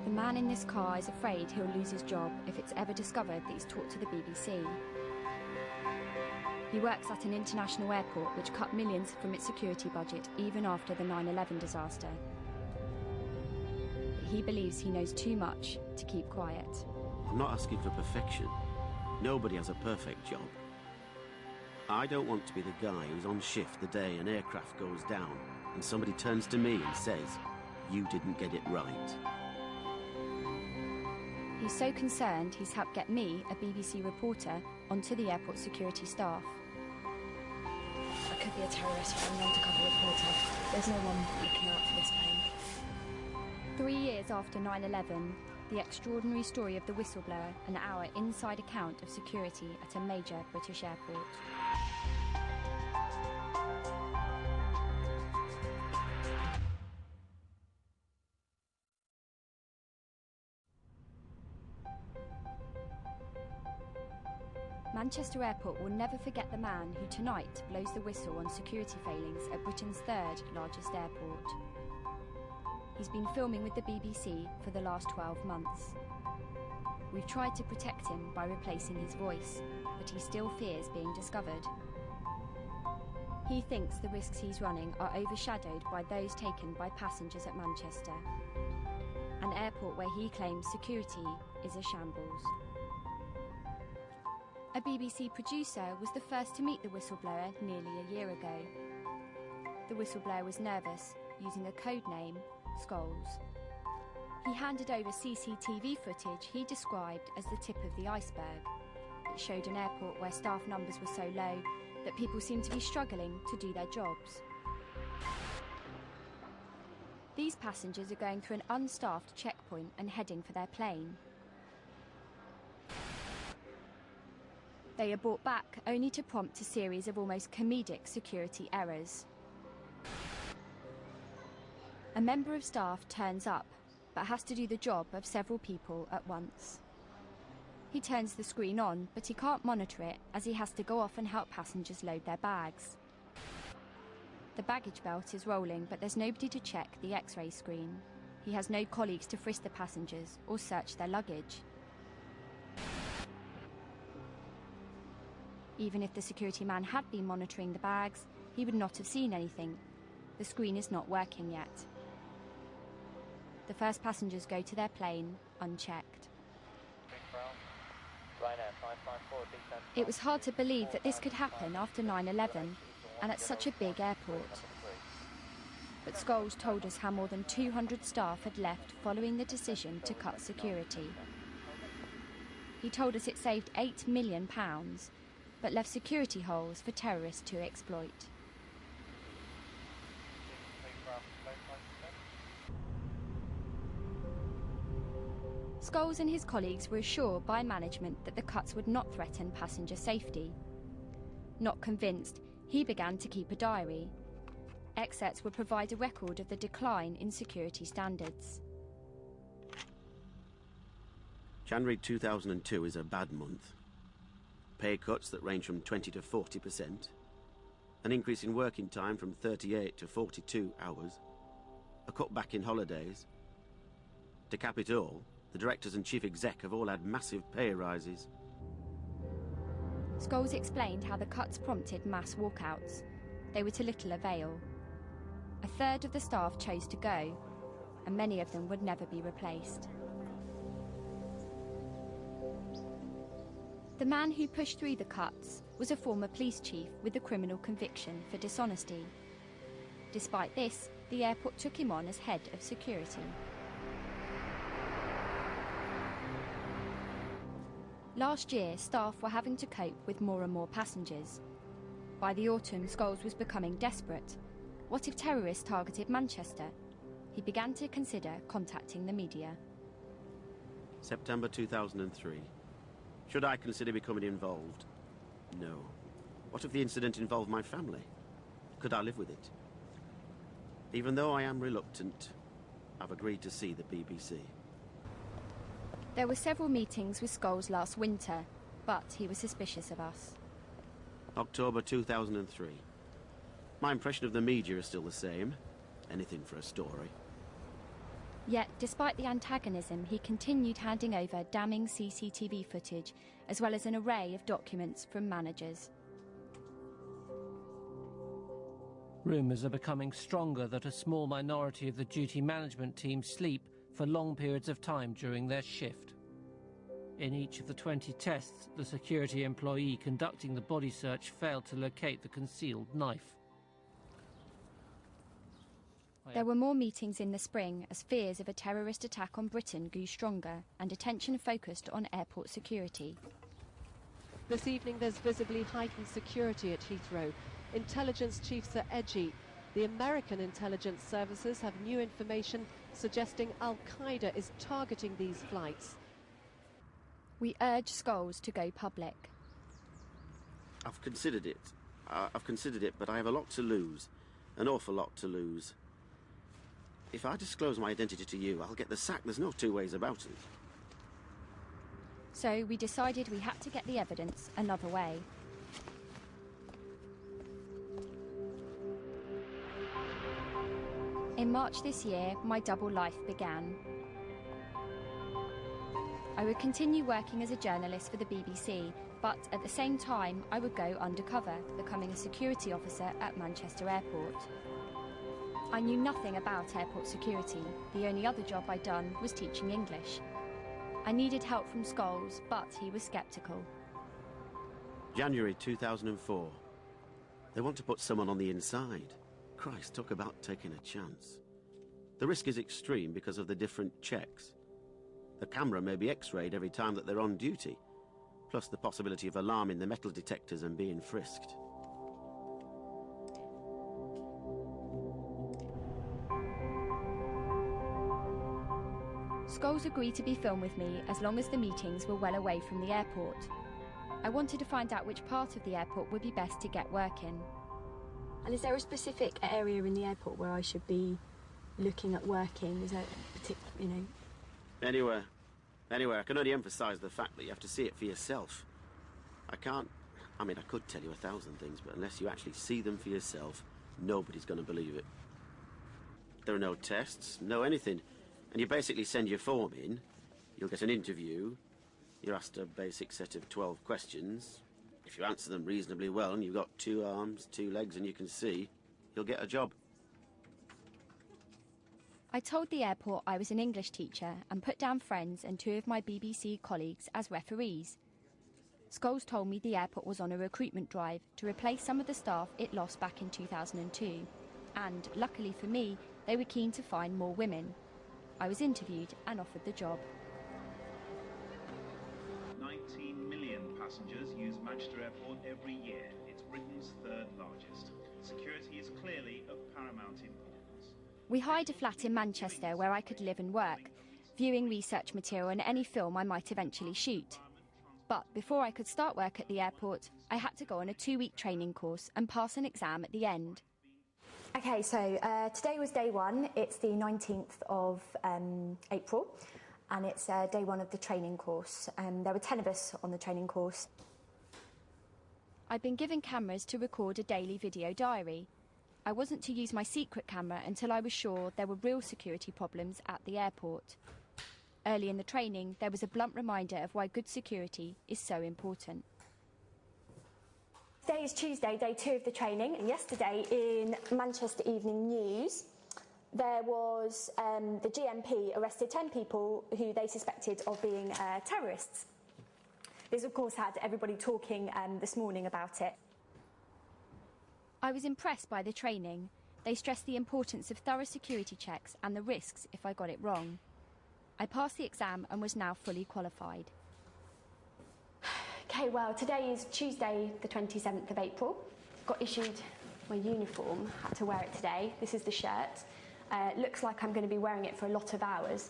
The man in this car is afraid he'll lose his job if it's ever discovered that he's talked to the BBC. He works at an international airport which cut millions from its security budget even after the 9/11 disaster. But he believes he knows too much to keep quiet. I'm not asking for perfection. Nobody has a perfect job. I don't want to be the guy who's on shift the day an aircraft goes down and somebody turns to me and says, "You didn't get it right." He's so concerned he's helped get me, a BBC reporter, onto the airport security staff. I could be a terrorist or an undercover reporter. There's no one looking out for this plane. 3 years after 9/11, the extraordinary story of the whistleblower, an hour inside account of security at a major British airport. Manchester Airport will never forget the man who tonight blows the whistle on security failings at Britain's third largest airport. He's been filming with the BBC for the last 12 months. We've tried to protect him by replacing his voice, but he still fears being discovered. He thinks the risks he's running are overshadowed by those taken by passengers at Manchester, an airport where he claims security is a shambles. A BBC producer was the first to meet the whistleblower nearly a year ago. The whistleblower was nervous, using a code name, Scholes. He handed over CCTV footage he described as the tip of the iceberg. It showed an airport where staff numbers were so low that people seemed to be struggling to do their jobs. These passengers are going through an unstaffed checkpoint and heading for their plane. They are brought back only to prompt a series of almost comedic security errors. A member of staff turns up, but has to do the job of several people at once. He turns the screen on, but he can't monitor it as he has to go off and help passengers load their bags. The baggage belt is rolling, but there's nobody to check the X-ray screen. He has no colleagues to frisk the passengers or search their luggage. Even if the security man had been monitoring the bags, he would not have seen anything. The screen is not working yet. The first passengers go to their plane unchecked. It was hard to believe that this could happen after 9/11 and at such a big airport. But Scholes told us how more than 200 staff had left following the decision to cut security. He told us it saved £8 million, but left security holes for terrorists to exploit. Scholes and his colleagues were assured by management that the cuts would not threaten passenger safety. Not convinced, he began to keep a diary. Excerpts would provide a record of the decline in security standards. January 2002 is a bad month. Pay cuts that range from 20 to 40%, an increase in working time from 38 to 42 hours, a cutback in holidays. To cap it all, the directors and chief exec have all had massive pay rises. Scholes explained how the cuts prompted mass walkouts. They were to little avail. A third of the staff chose to go, and many of them would never be replaced. The man who pushed through the cuts was a former police chief with a criminal conviction for dishonesty. Despite this, the airport took him on as head of security. Last year, staff were having to cope with more and more passengers. By the autumn, Scholes was becoming desperate. What if terrorists targeted Manchester? He began to consider contacting the media. September 2003. Should I consider becoming involved? No. What if the incident involved my family? Could I live with it? Even though I am reluctant, I've agreed to see the BBC. There were several meetings with Scholes last winter, but he was suspicious of us. October 2003. My impression of the media is still the same. Anything for a story. Yet, despite the antagonism, he continued handing over damning CCTV footage, as well as an array of documents from managers. Rumours are becoming stronger that a small minority of the duty management team sleep for long periods of time during their shift. In each of the 20 tests, the security employee conducting the body search failed to locate the concealed knife. There were more meetings in the spring as fears of a terrorist attack on Britain grew stronger and attention focused on airport security. This evening there's visibly heightened security at Heathrow. Intelligence Chief Sir Edgy. The American intelligence services have new information suggesting Al-Qaeda is targeting these flights. We urge Scholes to go public. I've considered it, but I have a lot to lose. An awful lot to lose. If I disclose my identity to you, I'll get the sack. There's no two ways about it. So we decided we had to get the evidence another way. In March this year, my double life began. I would continue working as a journalist for the BBC, but at the same time I would go undercover, becoming a security officer at Manchester Airport. I knew nothing about airport security. The only other job I'd done was teaching English. I needed help from Scholes, but he was sceptical. January 2004. They want to put someone on the inside. Christ, talk about taking a chance. The risk is extreme because of the different checks. The camera may be x-rayed every time that they're on duty, plus the possibility of alarming the metal detectors and being frisked. Scholes agreed to be filmed with me as long as the meetings were well away from the airport. I wanted to find out which part of the airport would be best to get work in. And is there a specific area in the airport where I should be looking at working? Is there a particular, you know? Anywhere. I can only emphasise the fact that you have to see it for yourself. I could tell you 1,000 things, but unless you actually see them for yourself, nobody's going to believe it. There are no tests, no anything. And you basically send your form in, you'll get an interview, you're asked a basic set of 12 questions. If you answer them reasonably well and you've got 2 arms, 2 legs and you can see, you'll get a job. I told the airport I was an English teacher and put down friends and 2 of my BBC colleagues as referees. Scholes told me the airport was on a recruitment drive to replace some of the staff it lost back in 2002. And, luckily for me, they were keen to find more women. I was interviewed and offered the job. 19 million passengers use Manchester Airport every year. It's Britain's 3rd largest. Security is clearly of paramount importance. We hired a flat in Manchester where I could live and work, viewing research material and any film I might eventually shoot. But before I could start work at the airport, I had to go on a 2-week training course and pass an exam at the end. Okay, so today was day 1. It's the 19th of April, and it's day 1 of the training course. There were 10 of us on the training course. I'd been given cameras to record a daily video diary. I wasn't to use my secret camera until I was sure there were real security problems at the airport. Early in the training, there was a blunt reminder of why good security is so important. Today is Tuesday, day 2 of the training, and yesterday in Manchester Evening News there was the GMP arrested 10 people who they suspected of being terrorists. This of course had everybody talking this morning about it. I was impressed by the training. They stressed the importance of thorough security checks and the risks if I got it wrong. I passed the exam and was now fully qualified. Okay, well, today is Tuesday, the 27th of April. Got issued my uniform, had to wear it today. This is the shirt. Looks like I'm going to be wearing it for a lot of hours.